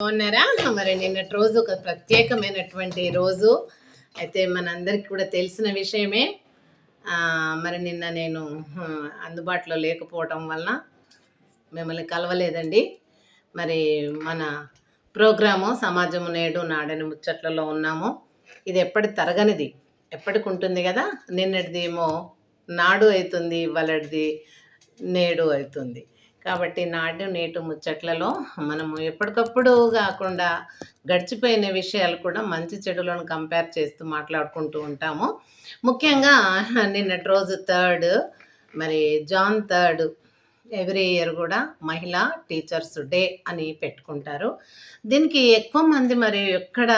బాగున్నారా? మరి నిన్నటి రోజు ఒక ప్రత్యేకమైనటువంటి రోజు. అయితే మనందరికి కూడా తెలిసిన విషయమే. మరి నిన్న నేను అందుబాటులో లేకపోవటం వలన మిమ్మల్ని కలవలేదండి. మరి మన ప్రోగ్రాము సమాజము నేడు నాడని ముచ్చట్లలో ఉన్నాము. ఇది ఎప్పటి తరగనిది, ఎప్పటికి ఉంటుంది కదా. నిన్నటిదేమో నాడు అవుతుంది, ఇవాళది నేడు అవుతుంది. కాబట్టి నాడు నేటు ముచ్చట్లలో మనము ఎప్పటికప్పుడు కాకుండా గడిచిపోయిన విషయాలు కూడా మంచి చెడులను కంపేర్ చేస్తూ మాట్లాడుకుంటూ ఉంటాము. ముఖ్యంగా నిన్నటి రోజు మరి జాన్ 3 ఎవ్రీ ఇయర్ కూడా మహిళా టీచర్స్ డే అని పెట్టుకుంటారు. దీనికి ఎక్కువ మంది మరి ఎక్కడ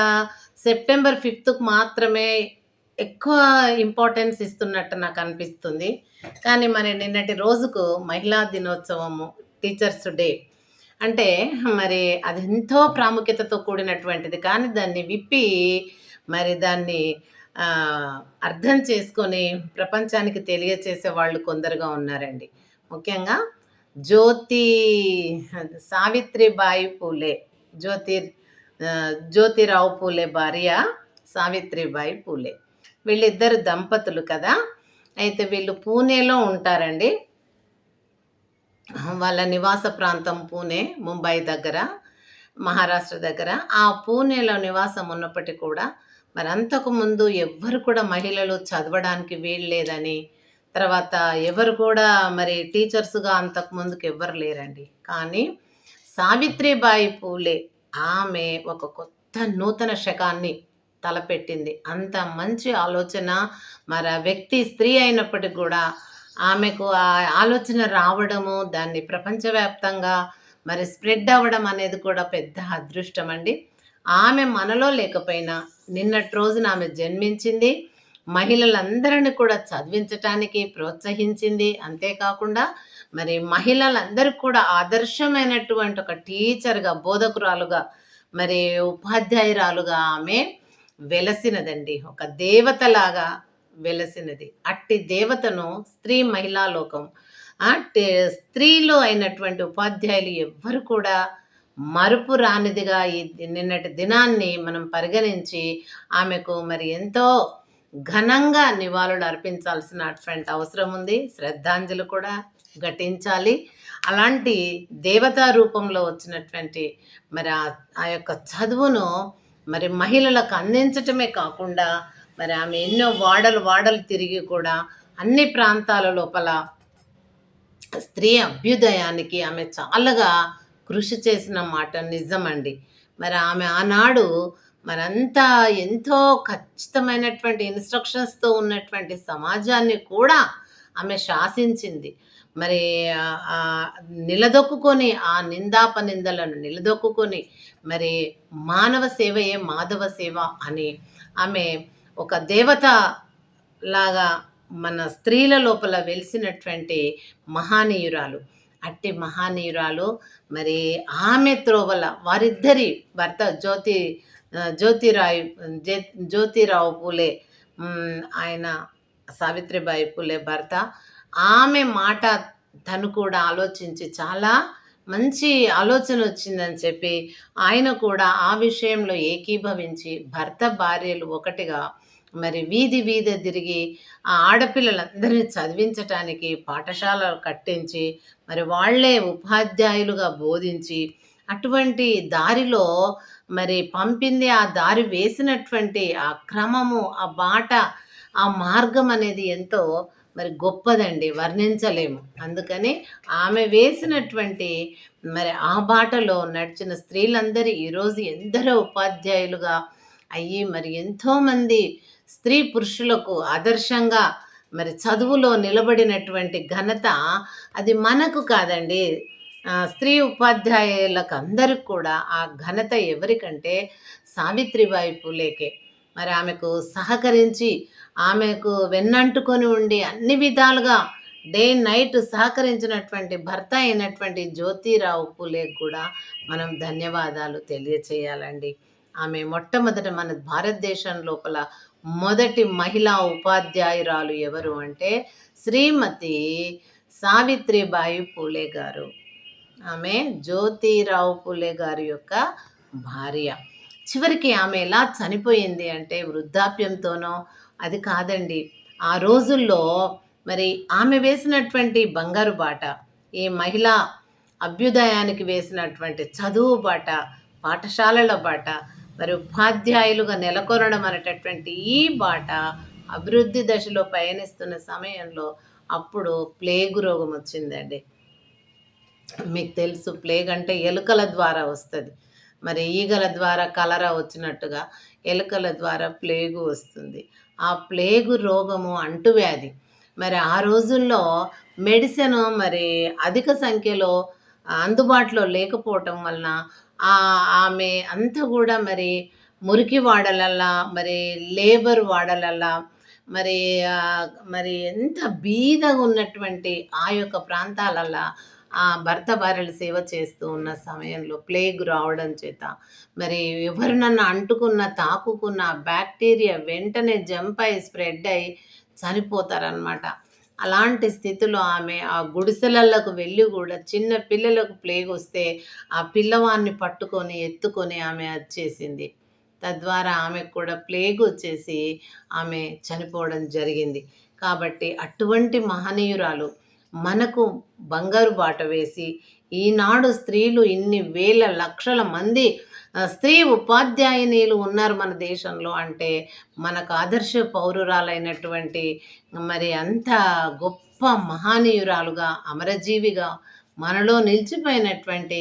సెప్టెంబర్ 5కు మాత్రమే ఎక్కువ ఇంపార్టెన్స్ ఇస్తున్నట్టు నాకు అనిపిస్తుంది. కానీ మరి నిన్నటి రోజుకు మహిళా దినోత్సవము, టీచర్స్ డే అంటే మరి అది ఎంతో ప్రాముఖ్యతతో కూడినటువంటిది. కానీ దాన్ని విప్పి మరి దాన్ని అర్థం చేసుకొని ప్రపంచానికి తెలియచేసే వాళ్ళు కొందరుగా ఉన్నారండి. ముఖ్యంగా సావిత్రిబాయి పూలే, జ్యోతిరావు పూలే భార్య సావిత్రిబాయి పూలే. వీళ్ళిద్దరు దంపతులు కదా. అయితే వీళ్ళు పూణేలో ఉంటారండి. వాళ్ళ నివాస ప్రాంతం పూణే, ముంబై దగ్గర, మహారాష్ట్ర దగ్గర. ఆ పూణేలో నివాసం ఉన్నప్పటికీ కూడా మరి అంతకుముందు ఎవ్వరు కూడా మహిళలు చదవడానికి వీల్లేదని, తర్వాత ఎవరు కూడా మరి టీచర్స్గా అంతకుముందుకు ఎవ్వరు లేరండి. కానీ సావిత్రిబాయి పూలే ఆమె ఒక కొత్త నూతన శకాన్ని తలపెట్టింది. అంత మంచి ఆలోచన. మరి ఆ వ్యక్తి స్త్రీ అయినప్పటికీ కూడా ఆమెకు ఆ ఆలోచన రావడము, దాన్ని ప్రపంచవ్యాప్తంగా మరి స్ప్రెడ్ అవ్వడం అనేది కూడా పెద్ద అదృష్టం అండి. ఆమె మనలో లేకపోయినా నిన్నటి రోజున ఆమె జన్మించింది, మహిళలందరినీ కూడా చదివించటానికి ప్రోత్సహించింది. అంతేకాకుండా మరి మహిళలందరికీ కూడా ఆదర్శమైనటువంటి ఒక టీచర్గా, బోధకురాలుగా, మరి ఉపాధ్యాయురాలుగా ఆమె వెలసినదండి. ఒక దేవతలాగా వెలసినది. అట్టి దేవతను స్త్రీ మహిళా లోకం, స్త్రీలో అయినటువంటి ఉపాధ్యాయులు ఎవ్వరు కూడా మరుపు రానిదిగా ఈ నిన్నటి దినాన్ని మనం పరిగణించి ఆమెకు మరి ఎంతో ఘనంగా నివాళులు అర్పించాల్సినటువంటి అవసరం ఉంది. శ్రద్ధాంజలి కూడా ఘటించాలి. అలాంటి దేవతా రూపంలో వచ్చినటువంటి మరి ఆ యొక్క చదువును మరి మహిళలకు అందించటమే కాకుండా మరి ఆమె ఎన్నో వాడలు తిరిగి కూడా అన్ని ప్రాంతాల లోపల స్త్రీ అభ్యుదయానికి ఆమె చాలాగా కృషి చేసిన మాట నిజమండి. మరి ఆమె ఆనాడు మరంతా ఎంతో ఖచ్చితమైనటువంటి ఇన్స్ట్రక్షన్స్తో ఉన్నటువంటి సమాజాన్ని కూడా ఆమె శాసించింది. మరి నిలదొక్కుని ఆ నిందాపనిందలను నిలదొక్కుని మరి మానవ సేవయే మాధవ సేవ అని ఆమె ఒక దేవత లాగా మన స్త్రీల లోపల వెలిసినటువంటి మహానీయురాలు. అట్టి మహానీయురాలు మరి ఆమె త్రోవల వారిద్దరి భర్త జ్యోతిరావు పూలే, ఆయన సావిత్రిబాయి పూలే భర్త. ఆమె మాట తను కూడా ఆలోచించి చాలా మంచి ఆలోచన వచ్చిందని చెప్పి ఆయన కూడా ఆ విషయంలో ఏకీభవించి భర్త భార్యలు ఒకటిగా మరి వీధి తిరిగి ఆ ఆడపిల్లలందరినీ చదివించటానికి పాఠశాలలు కట్టించి మరి వాళ్లే ఉపాధ్యాయులుగా బోధించి అటువంటి దారిలో మరి పంపింది. ఆ దారి వేసినటువంటి ఆ క్రమము, ఆ బాట, ఆ మార్గం అనేది ఎంతో మరి గొప్పదండి, వర్ణించలేము. అందుకని ఆమె వేసినటువంటి మరి ఆ బాటలో నడిచిన స్త్రీలందరూ ఈరోజు ఎందరో ఉపాధ్యాయులుగా అయ్యి మరి ఎంతోమంది స్త్రీ పురుషులకు ఆదర్శంగా మరి చదువులో నిలబడినటువంటి ఘనత అది మనకు కాదండి, స్త్రీ ఉపాధ్యాయులకు అందరికి కూడా ఆ ఘనత ఎవరికంటే సావిత్రిబాయి పూలేకే. మరి ఆమెకు సహకరించి ఆమెకు వెన్నంటుకొని ఉండి అన్ని విధాలుగా డే నైట్ సహకరించినటువంటి భర్త అయినటువంటి జ్యోతిరావు పూలే కూడా మనం ధన్యవాదాలు తెలియచేయాలండి. ఆమె మొట్టమొదట మన భారతదేశం లోపల మొదటి మహిళా ఉపాధ్యాయురాలు ఎవరు అంటే శ్రీమతి సావిత్రిబాయి పూలే గారు. ఆమె జ్యోతిరావు పూలే గారి యొక్క భార్య. చివరికి ఆమె ఎలా చనిపోయింది అంటే వృద్ధాప్యంతోనో అది కాదండి. ఆ రోజుల్లో మరి ఆమె వేసినటువంటి బంగారు బాట, ఈ మహిళా అభ్యుదయానికి వేసినటువంటి చదువు బాట, పాఠశాలల బాట, మరి ఉపాధ్యాయులుగా నెలకొనడం అనేటటువంటి ఈ బాట అభివృద్ధి దశలో పయనిస్తున్న సమయంలో అప్పుడు ప్లేగు రోగం వచ్చిందండి. మీకు తెలుసు ప్లేగ్ అంటే ఎలుకల ద్వారా వస్తది. మరి ఈగల ద్వారా కలరా వచ్చినట్టుగా ఎలుకల ద్వారా ప్లేగు వస్తుంది. ఆ ప్లేగు రోగము అంటువ్యాధి. మరి ఆ రోజుల్లో మెడిసిను మరి అధిక సంఖ్యలో అందుబాటులో లేకపోవటం వలన ఆమె అంతా గూడా మరి మురికి వాడలల్లా, మరి లేబర్ వాడలల్లా, మరి మరి ఎంత బీదగున్నటువంటి ఆ యొక్క ప్రాంతాలల్లా భర్త భార్యలు సేవ చేస్తూ ఉన్న సమయంలో ప్లేగ్ రావడం చేత మరి ఎవరినన్నా అంటుకున్న, తాకుకున్న బ్యాక్టీరియా వెంటనే జంప్ అయ్యి, స్ప్రెడ్ అయ్యి చనిపోతారనమాట. అలాంటి స్థితిలో ఆమె ఆ గుడిసెలలకు వెళ్ళి గూడా చిన్న పిల్లలకు ప్లేగొస్తే ఆ పిల్లవాడిని పట్టుకొని, ఎత్తుకొని ఆమె అచ్చేసింది. తద్వారా ఆమెకు కూడా ప్లేగొచ్చేసి ఆమె చనిపోవడం జరిగింది. కాబట్టి అటువంటి మహనీయురాలు మనకు బంగారు బాట వేసి, ఈనాడు స్త్రీలు ఇన్ని వేల లక్షల మంది స్త్రీ ఉపాధ్యాయునీలు ఉన్నారు మన దేశంలో అంటే, మనకు ఆదర్శ పౌరురాలైనటువంటి మరి అంత గొప్ప మహనీయురాలుగా, అమరజీవిగా మనలో నిలిచిపోయినటువంటి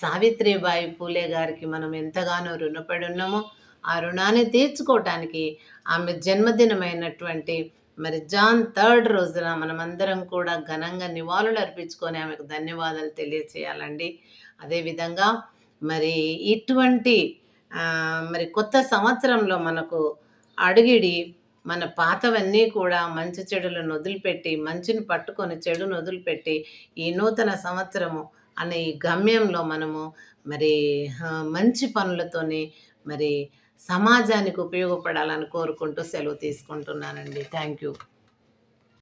సావిత్రిబాయి పూలే గారికి మనం ఎంతగానో రుణపడి ఉన్నామో, ఆ రుణాన్ని తీర్చుకోవటానికి ఆమె జన్మదినమైనటువంటి మరి జాన్ 3 రోజున మనమందరం కూడా ఘనంగా నివాళులు అర్పించుకొని ఆమెకు ధన్యవాదాలు తెలియచేయాలండి. అదేవిధంగా మరి ఇటువంటి మరి కొత్త సంవత్సరంలో మనకు అడుగిడి మన పాతవన్నీ కూడా మంచి చెడులను వదిలిపెట్టి, మంచిని పట్టుకొని చెడును వదిలిపెట్టి, ఈ నూతన సంవత్సరము అనే ఈ గమ్యంలో మనము మరి మంచి పనులతోని మరి సమాజానికి ఉపయోగపడాలని కోరుకుంటూ సెలవు తీసుకుంటున్నానండి. Thank you.